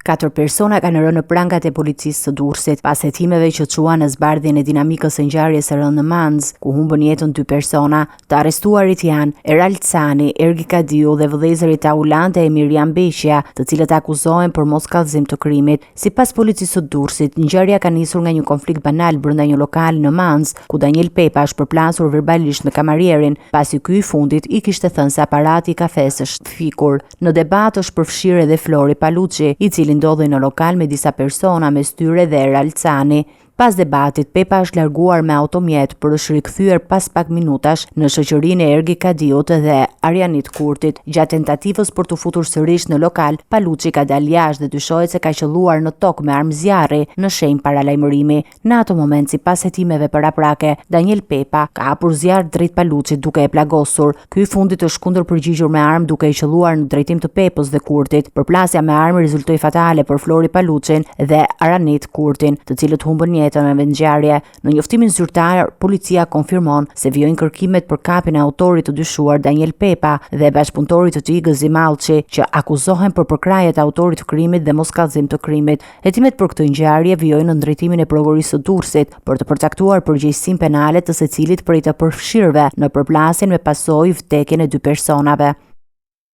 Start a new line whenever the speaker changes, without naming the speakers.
4 persona kanë rënë në prangat e policisë së Durrësit pas hetimeve që çuan në zbardhjen e dinamikës së ngjarjes së rënë në Manz, ku humbën jetën 2 persona. Të arrestuarit janë Erald Cani, Ergi Kadiu dhe vëllezërit Aulante e Miriam Beqia, të cilët akuzohen për moskallëzim të krimit. Sipas policisë së Durrësit, ngjarja ka nisur nga një konflikt banal brenda një lokali në Manz, ku Daniel Pepa është përplasur verbalisht me kamarierin, pasi ky i fundit i kishte thënë se aparati i kafes është fikur. Në debat është përfshirë edhe Flori Paluçi, i cili ndodhi në lokal me disa persona, mes tyre dhe Erald Cani. Pas debatit, Pepa është larguar me automjet, por është rikthyer pas pak minutash në shoqërinë e Ergi Kadiut dhe Arianit Kurtit. Gjatë tentativës për të futur sërish në lokal, Paluçi ka dalë jashtë dhe dyshohet se ka qelluar në tokë me armë zjarri në shenjë paralajmërimi. Në atë moment, sipas hetimeve paraprake, Daniel Pepa ka hapur zjarr drejt Paluçit duke e plagosur. Ky i fundit është kundërpërgjigjur me armë duke i qelluar në drejtim të Pepës dhe Kurtit. Përplasja me armë rezultoi fatale për Flori Paluçin dhe Aranit Kurtin, të cilët humbën jetën në vendngjarje. Në njoftimin zyrtar, policia konfirmon se vijojnë kërkimet për kapjen e autorit të dyshuar Daniel Pepa dhe bashkëpunëtorit të tij Gëzi Mallçi, që akuzohen për përkrahje të autorit të krimit dhe moskallëzim të krimit. Hetimet për këtë ngjarje vijojnë në drejtimin e prokurorisë së Durrësit për të përcaktuar përgjegjësinë penale të secilit prej të përfshirëve në përplasjen me pasojë vdekjen e 2 personave.